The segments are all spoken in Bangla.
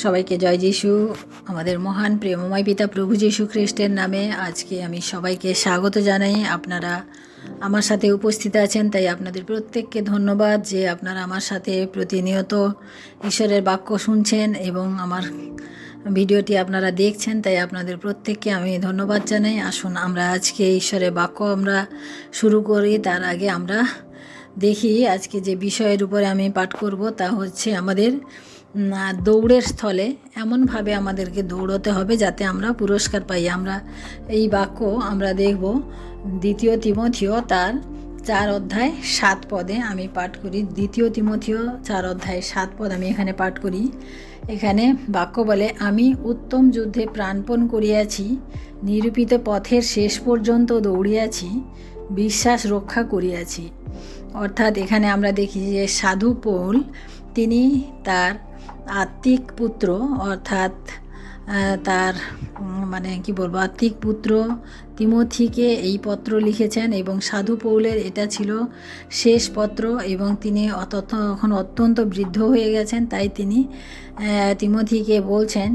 সবাইকে জয় যিশু। আমাদের মহান প্রেমময় পিতা প্রভু যীশু খ্রিস্টের নামে আজকে আমি সবাইকে স্বাগত জানাই। আপনারা আমার সাথে উপস্থিত আছেন, তাই আপনাদের প্রত্যেককে ধন্যবাদ যে আপনারা আমার সাথে প্রতিনিয়ত ঈশ্বরের বাক্য শুনছেন এবং আমার ভিডিওটি আপনারা দেখছেন, তাই আপনাদের প্রত্যেককে আমি ধন্যবাদ জানাই। আসুন আমরা আজকে ঈশ্বরের বাক্য আমরা শুরু করি। তার আগে আমরা দেখি আজকে যে বিষয়ের উপরে আমি পাঠ করব তা হচ্ছে আমাদের দৌড়ের স্থলে এমনভাবে আমাদেরকে দৌড়তে হবে যাতে আমরা পুরস্কার পাই। আমরা এই বাক্য আমরা দেখব 2 তিমথিও তার 4 অধ্যায় 7 পদে আমি পাঠ করি। 2 তিমথিও 4 অধ্যায় 7 পদ আমি এখানে পাঠ করি। এখানে বাক্য বলে, আমি উত্তম যুদ্ধে প্রাণপণ করিয়াছি, নিরূপিত পথের শেষ পর্যন্ত দৌড়িয়াছি, বিশ্বাস রক্ষা করিয়াছি। অর্থাৎ এখানে আমরা দেখি যে সাধু পৌল তিনি তার আত্মিক পুত্র অর্থাৎ তার আত্মিক পুত্র তিমথিকে এই পত্র লিখেছেন এবং সাধু পৌলের এটা ছিল শেষ পত্র এবং তিনি তখন অত্যন্ত বৃদ্ধ হয়ে গেছেন। তাই তিনি তিমথিকে বলছেন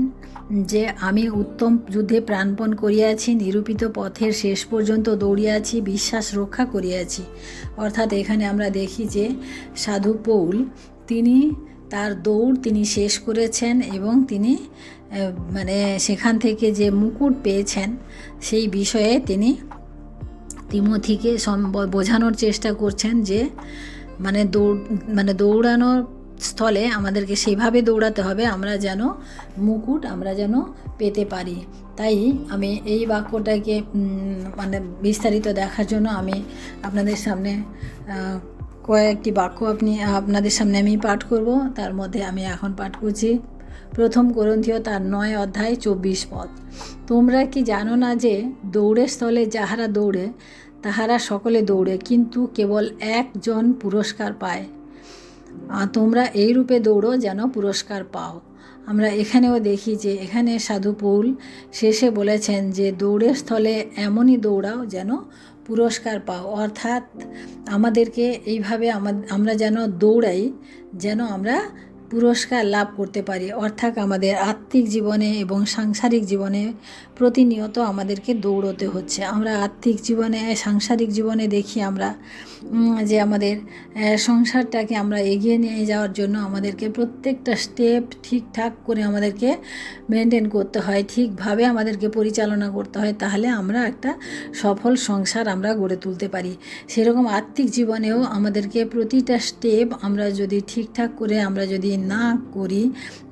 যে আমি উত্তম যুদ্ধে প্রাণপণ করিয়াছি, নিরূপিত পথের শেষ পর্যন্ত দৌড়িয়াছি, বিশ্বাস রক্ষা করিয়াছি। অর্থাৎ এখানে আমরা দেখি যে সাধু পৌল তিনি তার দৌড় তিনি শেষ করেছেন এবং তিনি সেখান থেকে যে মুকুট পেয়েছেন সেই বিষয়ে তিনি তিমথিকে বোঝানোর চেষ্টা করছেন যে দৌড়ানোর স্থলে আমাদেরকে সেভাবে দৌড়াতে হবে আমরা যেন মুকুট আমরা যেন পেতে পারি। তাই আমি এই বাক্যটাকে বিস্তারিত দেখার জন্য আমি আপনাদের সামনে কয়েকটি বাক্য আপনাদের সামনে আমি পাঠ করব। তার মধ্যে আমি এখন পাঠ করছি 1 কোরিন্থীয় তার 9 অধ্যায় 24 পদ। তোমরা কি জানো না যে দৌড়ের স্থলে যাহারা দৌড়ে তাহারা সকলে দৌড়ে, কিন্তু কেবল একজন পুরস্কার পায়। তোমরা এই রূপে দৌড়ো যেন পুরস্কার পাও। আমরা এখানেও দেখি যে এখানে সাধু পৌল শেষে বলেছেন যে দৌড়ের স্থলে এমনই দৌড়াও যেন পুরস্কার পাও। অর্থাৎ আমাদেরকে এইভাবে আমরা যেন দৌড়াই যেন আমরা পুরস্কার লাভ করতে পারি। অর্থাৎ আমাদের আত্মিক জীবনে এবং সাংসারিক জীবনে প্রতিনিয়ত আমাদেরকে দৌড়তে হচ্ছে। আমরা আত্মিক জীবনে সাংসারিক জীবনে দেখি আমরা যে আমাদের সংসারটাকে আমরা এগিয়ে নিয়ে যাওয়ার জন্য আমাদেরকে প্রত্যেকটা স্টেপ ঠিকঠাক করে আমাদেরকে মেনটেন করতে হয়, ঠিকভাবে আমাদেরকে পরিচালনা করতে হয়, তাহলে আমরা একটা সফল সংসার আমরা গড়ে তুলতে পারি। সেরকম আত্মিক জীবনেও আমাদেরকে প্রতিটা স্টেপ আমরা যদি ঠিকঠাক করে আমরা যদি না করি,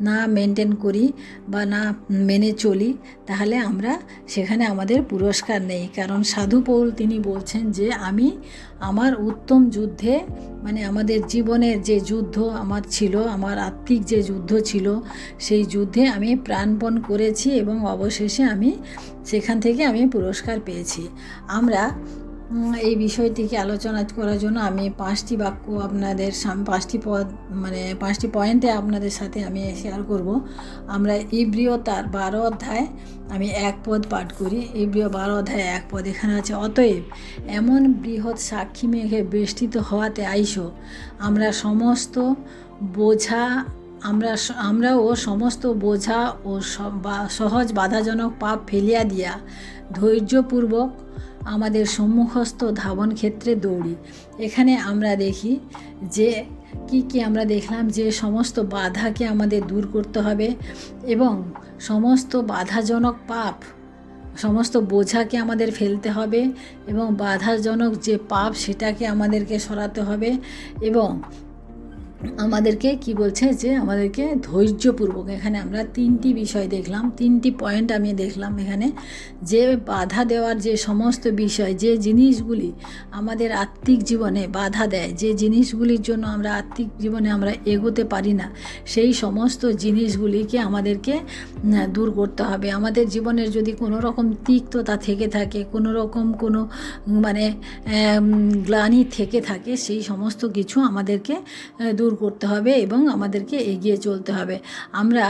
না মেনটেন করি বা না মেনে চলি, তাহলে আমরা সেখানে আমাদের পুরস্কার নেই। কারণ সাধু পৌল তিনি বলছেন যে আমি আমার উত্তম যুদ্ধে আমাদের জীবনের যে যুদ্ধ আমার ছিল, আমার আত্মিক যে যুদ্ধ ছিল, সেই যুদ্ধে আমি প্রাণপণ করেছি এবং অবশেষে আমি সেখান থেকে আমি পুরস্কার পেয়েছি। আমরা এই বিষয়টিকে আলোচনা করার জন্য আমি 5টি বাক্য আপনাদের 5টি পয়েন্টে আপনাদের সাথে আমি শেয়ার করব। আমরা ইব্রিয় তার 12 অধ্যায় আমি 1 পদ পাঠ করি। ইব্রিয় 12 অধ্যায় 1 পদ এখানে আছে, অতএব এমন বৃহৎ সাক্ষী মেঘে বেষ্টিত হওয়াতে আইসো, আমরাও সমস্ত বোঝা ও সহজ বাধাজনক পাপ ফেলিয়া দিয়া ধৈর্যপূর্বক আমাদের সম্মুখস্থ ধাবন ক্ষেত্রে দৌড়ি। এখানে আমরা দেখি যে কি আমরা দেখলাম যে সমস্ত বাধাকে আমাদের দূর করতে হবে এবং সমস্ত বাধাজনক পাপ, সমস্ত বোঝাকে আমাদের ফেলতে হবে এবং বাধাজনক যে পাপ সেটাকে আমাদেরকে সরাতে হবে এবং আমাদেরকে কি বলছে যে আমাদেরকে ধৈর্যপূর্বক, এখানে আমরা 3টি বিষয় দেখলাম, 3টি পয়েন্ট আমি দেখলাম এখানে, যে বাধা দেওয়ার যে সমস্ত বিষয়, যে জিনিসগুলি আমাদের আত্মিক জীবনে বাধা দেয়, যে জিনিসগুলির জন্য আমরা আত্মিক জীবনে আমরা এগোতে পারি না, সেই সমস্ত জিনিসগুলিকে আমাদেরকে দূর করতে হবে। আমাদের জীবনের যদি কোনো রকম তিক্ততা থেকে থাকে, কোনো রকম কোনো গ্লানি থেকে থাকে, সেই সমস্ত কিছু আমাদেরকে দূর দূর করতে হবে এবং আমাদেরকে এগিয়ে চলতে হবে। আমরা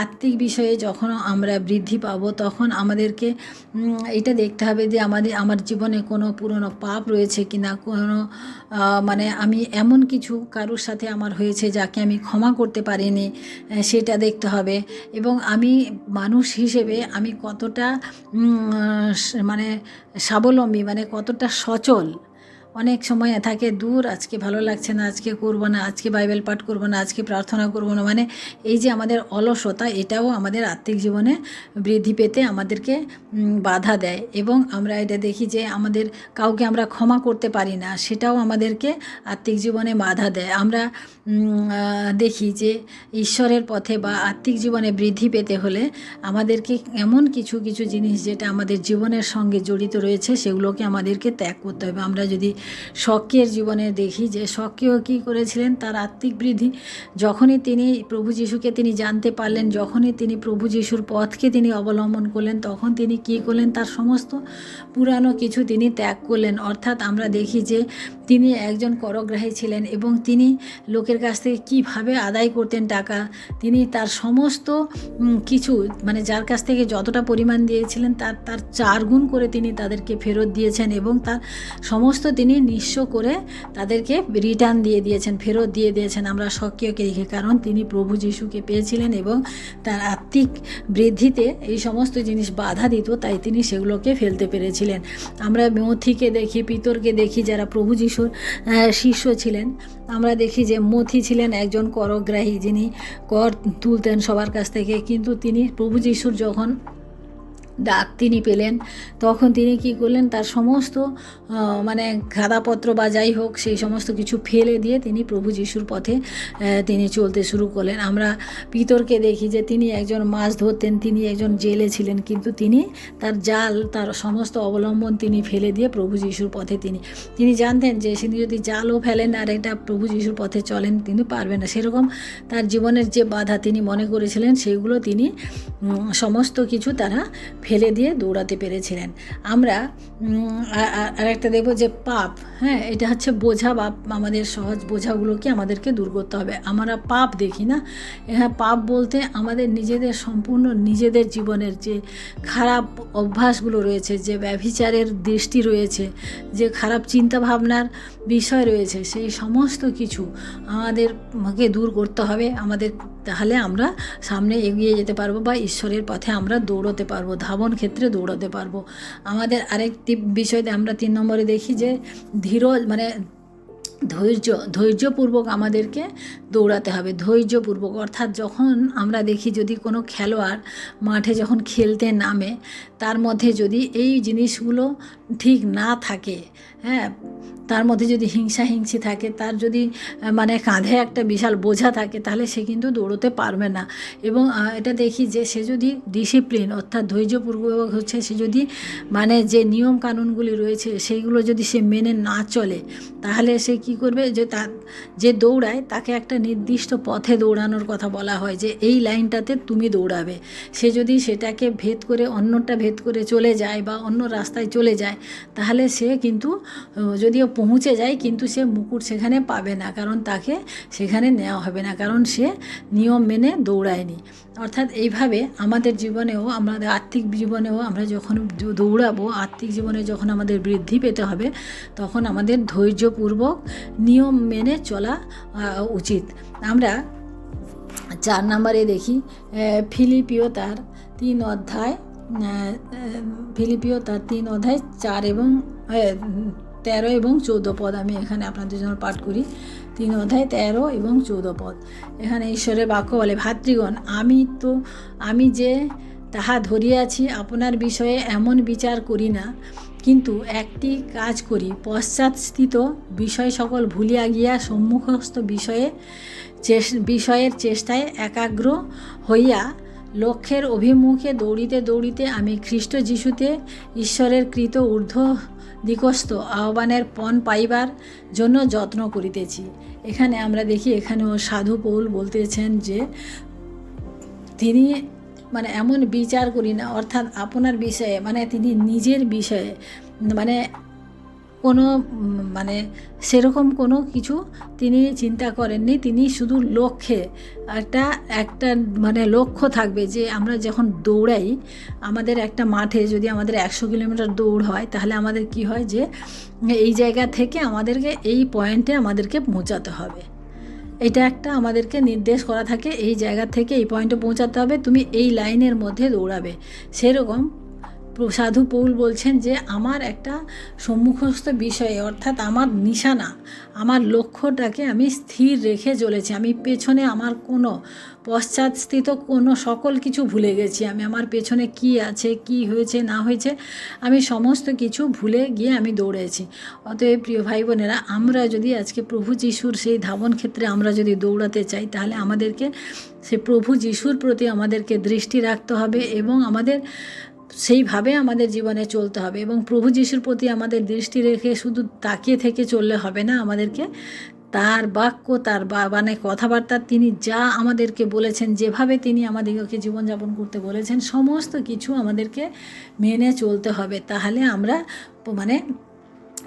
আত্মিক বিষয়ে যখন আমরা বৃদ্ধি পাবো তখন আমাদেরকে এটা দেখতে হবে যে আমার জীবনে কোনো পুরনো পাপ রয়েছে কি না, কোনো মানে আমি এমন কিছু কারোর সাথে আমার হয়েছে যাকে আমি ক্ষমা করতে পারিনি, সেটা দেখতে হবে। এবং আমি মানুষ হিসেবে আমি কতটা মানে স্বাবলম্বী, মানে কতটা সচল। অনেক সময় থাকে দূর আজকে ভালো লাগছে না, আজকে করব না, আজকে বাইবেল পাঠ করব না, আজকে প্রার্থনা করব না, মানে এই যে আমাদের অলসতা, এটাও আমাদের আত্মিক জীবনে বৃদ্ধি পেতে আমাদেরকে বাধা দেয়। এবং আমরা এটা দেখি যে আমাদের কাউকে আমরা ক্ষমা করতে পারি না, সেটাও আমাদেরকে আত্মিক জীবনে বাধা দেয়। আমরা দেখি যে ঈশ্বরের পথে বা আত্মিক জীবনে বৃদ্ধি পেতে হলে আমাদেরকে এমন কিছু কিছু জিনিস যেটা আমাদের জীবনের সঙ্গে জড়িত রয়েছে সেগুলোকে আমাদেরকে ত্যাগ করতে হবে। আমরা যদি শকের জীবনে দেখি যে শকেও কী করেছিলেন, তার আত্মিক বৃদ্ধি যখনই তিনি প্রভু যিশুকে তিনি জানতে পারলেন, যখনই তিনি প্রভু যিশুর পথকে তিনি অবলম্বন করলেন, তখন তিনি কী করলেন, তার সমস্ত পুরানো কিছু তিনি ত্যাগ করলেন। অর্থাৎ আমরা দেখি যে তিনি একজন করগ্রাহী ছিলেন এবং তিনি লোকের কাছ থেকে কীভাবে আদায় করতেন টাকা, তিনি তার সমস্ত কিছু, মানে যার কাছ থেকে যতটা পরিমাণ দিয়েছিলেন তার 4 গুণ করে তিনি তাদেরকে ফেরত দিয়েছেন এবং তার সমস্ত তিনি নিঃস্ব করে তাদেরকে রিটার্ন দিয়ে দিয়েছেন, ফেরত দিয়ে দিয়েছেন। আমরা সক্রিয়কে দেখি, কারণ তিনি প্রভু যিশুকে পেয়েছিলেন এবং তার আত্মিক বৃদ্ধিতে এই সমস্ত জিনিস বাধা দিত, তাই তিনি সেগুলোকে ফেলতে পেরেছিলেন। আমরা মথিকে দেখি, পিতরকে দেখি, যারা প্রভু যিশুর শিষ্য ছিলেন। আমরা দেখি যে মথি ছিলেন একজন করগ্রাহী, যিনি কর তুলতেন সবার কাছ থেকে, কিন্তু তিনি প্রভু যিশুর যখন ডাক তিনি পেলেন তখন তিনি কী করলেন, তার সমস্ত মানে খাতাপত্র বা যাই হোক সেই সমস্ত কিছু ফেলে দিয়ে তিনি প্রভু যিশুর পথে তিনি চলতে শুরু করলেন। আমরা পিতরকে দেখি যে তিনি একজন মাছ ধরতেন, তিনি একজন জেলে ছিলেন, কিন্তু তিনি তার জাল, তার সমস্ত অবলম্বন তিনি ফেলে দিয়ে প্রভু যিশুর পথে তিনি জানতেন যে তিনি যদি জালও ফেলেন আর এটা প্রভু যিশুর পথে চলেন তিনি পারবেন না। সেরকম তার জীবনের যে বাধা তিনি মনে করেছিলেন সেগুলো তিনি সমস্ত কিছু তারা ফেলে দিয়ে দৌড়াতে পেরেছিলেন। আমরা আরেকটা দেখব যে পাপ, হ্যাঁ, এটা হচ্ছে বোঝা বা আমাদের সহজ বোঝাগুলোকে আমাদেরকে দূর করতে হবে। আমরা পাপ দেখি না, হ্যাঁ, পাপ বলতে আমাদের নিজেদের সম্পূর্ণ নিজেদের জীবনের যে খারাপ অভ্যাসগুলো রয়েছে, যে ব্যভিচারের দৃষ্টি রয়েছে, যে খারাপ চিন্তাভাবনার বিষয় রয়েছে, সেই সমস্ত কিছু আমাদেরকে দূর করতে হবে আমাদের, তাহলে আমরা সামনে এগিয়ে যেতে পারবো বা ঈশ্বরের পথে আমরা দৌড়তে পারবো, ধাবন ক্ষেত্রে দৌড়াতে পারবো। আমাদের আরেকটি বিষয়তে আমরা 3 নম্বরে দেখি যে মানে ধৈর্যপূর্বক আমাদেরকে দৌড়াতে হবে। ধৈর্যপূর্বক অর্থাৎ যখন আমরা দেখি যদি কোনো খেলোয়াড় মাঠে যখন খেলতে নামে তার মধ্যে যদি এই জিনিসগুলো ঠিক না থাকে, হ্যাঁ, তার মধ্যে যদি হিংসি থাকে, তার যদি মানে কাঁধে একটা বিশাল বোঝা থাকে, তাহলে সে কিন্তু দৌড়তে পারবে না। এবং এটা দেখি যে সে যদি ডিসিপ্লিন অর্থাৎ ধৈর্যপূর্বক হচ্ছে, সে যদি মানে যে নিয়ম কানুনগুলি রয়েছে সেইগুলো যদি সে মেনে না চলে, তাহলে সে কি করবে, যে তার যে দৌড়ায় তাকে একটা নির্দিষ্ট পথে দৌড়ানোর কথা বলা হয় যে এই লাইনটাতে তুমি দৌড়াবে। সে যদি সেটাকে ভেদ করে অন্যটা ভেদ করে চলে যায় বা অন্য রাস্তায় চলে যায়, তাহলে সে কিন্তু যদিও পৌঁছে যায় কিন্তু সে মুকুট সেখানে পাবে না, কারণ তাকে সেখানে নেওয়া হবে না, কারণ সে নিয়ম মেনে দৌড়ায়নি। অর্থাৎ এইভাবে আমাদের জীবনেও, আমাদের আত্মিক জীবনেও আমরা যখন দৌড়াবো, আত্মিক জীবনে যখন আমাদের বৃদ্ধি পেতে হবে, তখন আমাদের ধৈর্যপূর্বক নিয়ম মেনে চলা উচিত। আমরা 4 নম্বরে দেখি ফিলিপিও তার 3 অধ্যায় 4 এবং 13 এবং 14 পদ আমি এখানে আপনাদের জন্য পাঠ করি। 3 অধ্যায় 13 এবং 14 পদ। এখানে ঈশ্বরের বাক্য বলে, ভাতৃগণ, আমি যে তাহা ধরিয়াছি আপনার বিষয়ে এমন বিচার করি না, কিন্তু একটি কাজ করি, পশ্চাৎস্থিত বিষয় সকল ভুলিয়া গিয়া সম্মুখস্থ বিষয়ের চেষ্টায় একাগ্র হইয়া লক্ষ্যের অভিমুখে দৌড়িতে দৌড়িতে আমি খ্রিস্ট যিশুতে ঈশ্বরের কৃত ঊর্ধ্ব দিকস্থ আহ্বানের পণ পাইবার জন্য যত্ন করিতেছি। এখানে আমরা দেখি, এখানেও সাধু পৌল বলতেছেন যে তিনি মানে এমন বিচার করি না, অর্থাৎ আপনার বিষয়ে, মানে তিনি নিজের বিষয়ে মানে কোনো মানে সেরকম কোনো কিছু তিনি চিন্তা করেননি। তিনি শুধু লক্ষ্যে একটা একটা মানে লক্ষ্য থাকবে যে আমরা যখন দৌড়াই, আমাদের একটা মাঠে যদি আমাদের 100 কিলোমিটার দৌড় হয়, তাহলে আমাদের কি হয় যে এই জায়গা থেকে আমাদেরকে এই পয়েন্টে আমাদেরকে পৌঁছাতে হবে। এটা একটা আমাদেরকে নির্দেশ করা থাকে, এই জায়গা থেকে এই পয়েন্টে পৌঁছাতে হবে, তুমি এই লাইনের মধ্যে দৌড়াবে। সেরকম সাধু পৌল বলছেন যে আমার একটা সম্মুখস্থ বিষয়ে, অর্থাৎ আমার নিশানা, আমার লক্ষ্যটাকে আমি স্থির রেখে চলেছি। আমি পেছনে আমার কোনো পশ্চাৎস্থিত কোনো সকল কিছু ভুলে গেছি। আমি আমার পেছনে কি আছে, কি হয়েছে না হয়েছে, আমি সমস্ত কিছু ভুলে গিয়ে আমি দৌড়েছি। অতএব প্রিয় ভাই বোনেরা, আমরা যদি আজকে প্রভু যিশুর সেই ধাবন ক্ষেত্রে আমরা যদি দৌড়াতে চাই, তাহলে আমাদেরকে সে প্রভু যিশুর প্রতি আমাদেরকে দৃষ্টি রাখতে হবে এবং আমাদের সেইভাবে আমাদের জীবনে চলতে হবে। এবং প্রভু যিশুর প্রতি আমাদের দৃষ্টি রেখে শুধু তাকিয়ে থেকে চললে হবে না, আমাদেরকে তার বাক্য, তার মানে কথাবার্তা, তিনি যা আমাদেরকে বলেছেন, যেভাবে তিনি আমাদেরকে জীবনযাপন করতে বলেছেন, সমস্ত কিছু আমাদেরকে মেনে চলতে হবে। তাহলে আমরা মানে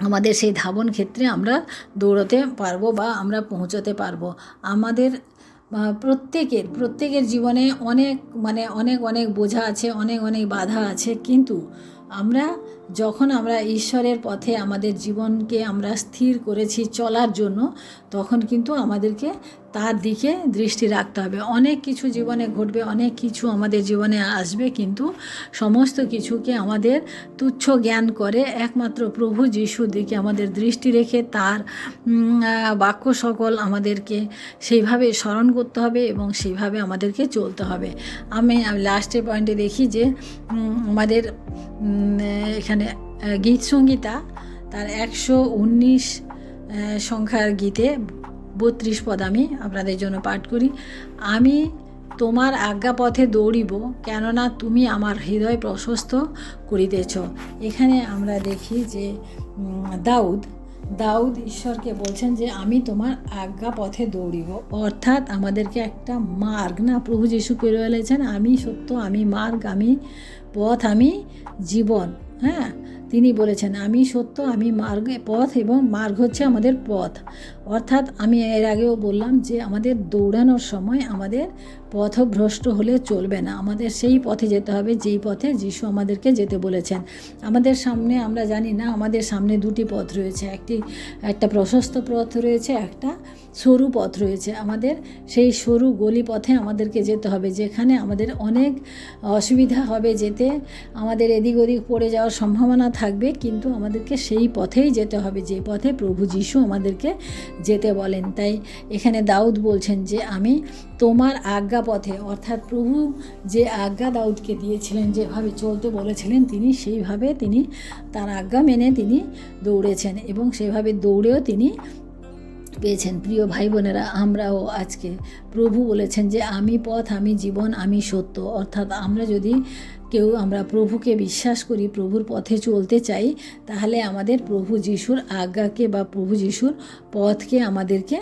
আমাদের সেই ধাবন ক্ষেত্রে আমরা দৌড়াতে পারবো বা আমরা পৌঁছতে পারবো। আমাদের প্রত্যেকের জীবনে অনেক অনেক বোঝা আছে, অনেক বাধা আছে, কিন্তু যখন আমরা ঈশ্বরের পথে আমাদের জীবনকে আমরা স্থির করেছি চলার জন্য, তখন কিন্তু আমাদেরকে তার দিকে দৃষ্টি রাখতে হবে। অনেক কিছু জীবনে ঘটবে, অনেক কিছু আমাদের জীবনে আসবে, কিন্তু সমস্ত কিছুকে আমাদের তুচ্ছ জ্ঞান করে একমাত্র প্রভু যিশুর দিকে আমাদের দৃষ্টি রেখে তার বাক্য সকল আমাদেরকে সেইভাবে স্মরণ করতে হবে এবং সেইভাবে আমাদেরকে চলতে হবে। আমি লাস্টের পয়েন্টে দেখি যে আমাদের এখানে গীত সংগীতা তার 119 সংখ্যার গীতে 32 পদ আমি আপনাদের জন্য পাঠ করি। আমি তোমার আজ্ঞা পথে দৌড়িব, কেননা তুমি আমার হৃদয় প্রশস্ত করিতেছ। এখানে আমরা দেখি যে দাউদ ঈশ্বরকে বলছেন যে আমি তোমার আজ্ঞা পথে দৌড়িব, অর্থাৎ আমাদেরকে একটা মার্গ না প্রভু যিশু করে বলেছেন, আমি সত্য, আমি মার্গ, আমি পথ, আমি জীবন। হ্যাঁ, তিনি বলেছেন আমি সত্য, আমি মার্গ, পথ, এবং মার্গ হচ্ছে আমাদের পথ। অর্থাৎ আমি এর আগেও বললাম যে আমাদের দৌড়ানোর সময় আমাদের পথভ্রষ্ট হলে চলবে না, আমাদের সেই পথে যেতে হবে যেই পথে যিশু আমাদেরকে যেতে বলেছেন। আমাদের সামনে, আমরা জানি না, আমাদের সামনে দুটি পথ রয়েছে, একটা প্রশস্ত পথ রয়েছে, একটা সরু পথ রয়েছে। আমাদের সেই সরু গলি পথে আমাদেরকে যেতে হবে, যেখানে আমাদের অনেক অসুবিধা হবে যেতে, আমাদের এদিক ওদিক পড়ে যাওয়ার সম্ভাবনা থাকবে, কিন্তু আমাদেরকে সেই পথেই যেতে হবে যে পথে প্রভু যিশু আমাদেরকে যেতে বলেন। তাই এখানে দাউদ বলছেন যে আমি তোমার আজ্ঞা পথে, অর্থাৎ প্রভু যে আজ্ঞা দাউদকে দিয়েছিলেন, যেভাবে চলতে বলেছিলেন, তিনি সেইভাবে তিনি তার আজ্ঞা মেনে তিনি দৌড়েছেন এবং সেভাবে দৌড়েও তিনি পেয়েছেন। প্রিয় ভাই বোনেরা, আমরাও আজকে প্রভু বলেছেন যে আমি পথ, আমি জীবন, আমি সত্য। অর্থাৎ আমরা যদি আমরা প্রভুকে বিশ্বাস করি, প্রভুর পথে চলতে চাই, তাহলে আমাদের প্রভু যিশুর আজ্ঞাকে বা প্রভু যিশুর পথকে আমাদেরকে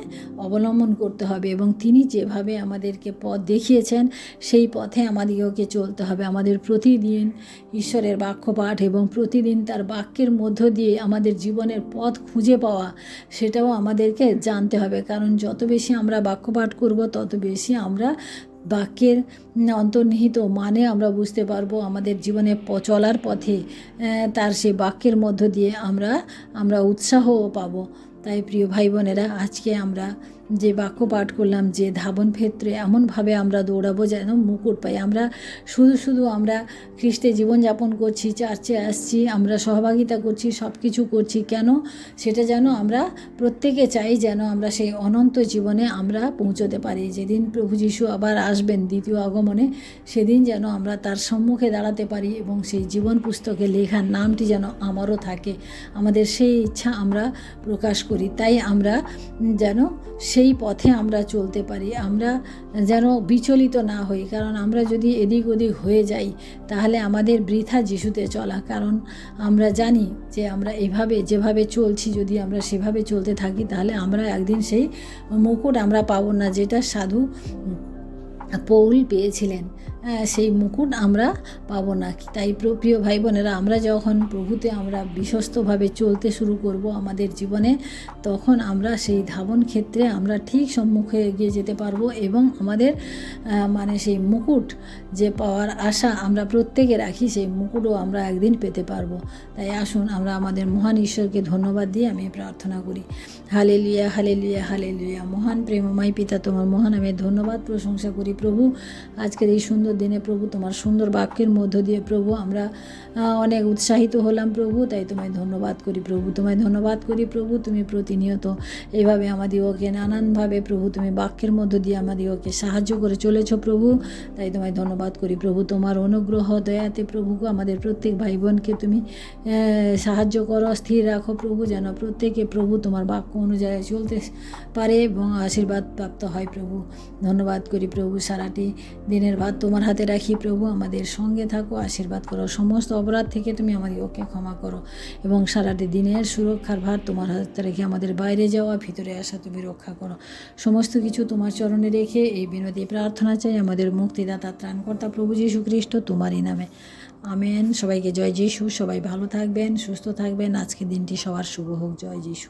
অবলম্বন করতে হবে এবং তিনি যেভাবে আমাদেরকে পথ দেখিয়েছেন সেই পথে আমাদেরকে চলতে হবে। আমাদের প্রতিদিন ঈশ্বরের বাক্য পাঠ এবং প্রতিদিন তার বাক্যের মধ্য দিয়ে আমাদের জীবনের পথ খুঁজে পাওয়া, সেটাও আমাদেরকে জানতে হবে। কারণ যত বেশি আমরা বাক্য পাঠ করব, তত বেশি আমরা বাক্যের অন্তর্নিহিত মানে আমরা বুঝতে পারবো। আমাদের জীবনে চলার পথে তার সেই বাক্যের মধ্য দিয়ে আমরা উৎসাহও পাবো। তাই প্রিয় ভাই বোনেরা, আজকে আমরা যে বাক্য পাঠ করলাম যে ধাবন ক্ষেত্রে এমনভাবে আমরা দৌড়াবো যেন মুকুট পাই। আমরা শুধু আমরা খ্রিস্টে জীবনযাপন করছি, চার্চে আসছি, আমরা সহভাগিতা করছি, সব কিছু করছি, কেন? সেটা যেন আমরা প্রত্যেকে চাই যেন আমরা সেই অনন্ত জীবনে আমরা পৌঁছতে পারি। যেদিন প্রভু যিশু আবার আসবেন দ্বিতীয় আগমনে, সেদিন যেন আমরা তার সম্মুখে দাঁড়াতে পারি এবং সেই জীবন পুস্তকে লেখার নামটি যেন আমারও থাকে। আমাদের সেই ইচ্ছা আমরা প্রকাশ করি। তাই আমরা যেন সেই পথে আমরা চলতে পারি, আমরা যেন বিচলিত না হই। কারণ আমরা যদি এদিক ওদিক হয়ে যাই, তাহলে আমাদের বৃথা যিশুতে চলা। কারণ আমরা জানি যে আমরা যেভাবে চলছি, যদি আমরা সেভাবে চলতে থাকি, তাহলে আমরা একদিন সেই মুকুট আমরা পাবো না, যেটা সাধু পৌল পেয়েছিলেন, সেই মুকুট আমরা পাবো না। তাই প্রিয় ভাই বোনেরা, আমরা যখন প্রভুতে আমরা বিশ্বস্তভাবে চলতে শুরু করব আমাদের জীবনে, তখন আমরা সেই ধাবন ক্ষেত্রে আমরা ঠিক সম্মুখে এগিয়ে যেতে পারবো এবং আমাদের মানে সেই মুকুট যে পাওয়ার আশা আমরা প্রত্যেকে রাখি, সেই মুকুটও আমরা একদিন পেতে পারবো। তাই আসুন আমরা আমাদের মহান ঈশ্বরকে ধন্যবাদ দিয়ে আমি প্রার্থনা করি। Hallelujah, hallelujah, hallelujah. মহান প্রেমময় পিতা, তোমার মহান আমি ধন্যবাদ প্রশংসা করি প্রভু। আজকের এই সুন্দর দিনে প্রভু, তোমার সুন্দর বাক্যের মধ্য দিয়ে প্রভু আমরা অনেক উৎসাহিত হলাম প্রভু। তাই তোমায় ধন্যবাদ করি প্রভু, তোমায় ধন্যবাদ করি প্রভু। তুমি প্রতিনিয়ত এইভাবে আমাদিগকে নানানভাবে প্রভু তুমি বাক্যের মধ্য দিয়ে আমাদিগকে সাহায্য করে চলেছ প্রভু। তাই তোমায় ধন্যবাদ করি প্রভু। তোমার অনুগ্রহ দয়াতে প্রভু আমাদের প্রত্যেক ভাই বোনকে তুমি সাহায্য করো, স্থির রাখো প্রভু, যেন প্রত্যেকে প্রভু তোমার বাক্য অনুযায়ী চলতে পারে এবং আশীর্বাদ প্রাপ্ত হয় প্রভু। ধন্যবাদ করি প্রভু। সারাটি দিনের ভাত তোমার হাতে রাখি প্রভু, আমাদের সঙ্গে থাকো, আশীর্বাদ করো। সমস্ত অপরাধ থেকে তুমি আমাদেরকে ক্ষমা করো এবং সারাটি দিনের সুরক্ষার ভার তোমার হাতে রেখে আমাদের বাইরে যাওয়া ভিতরে আসা তুমি রক্ষা করো। সমস্ত কিছু তোমার চরণে রেখে এই বিনতি প্রার্থনা চাই আমাদের মুক্তিদাতা ত্রাণকর্তা প্রভু যীশু খ্রিস্ট তোমারই নামে, আমেন। সবাইকে জয় যীশু। সবাই ভালো থাকবেন, সুস্থ থাকবেন। আজকের দিনটি সবার শুভ হোক। জয় যীশু।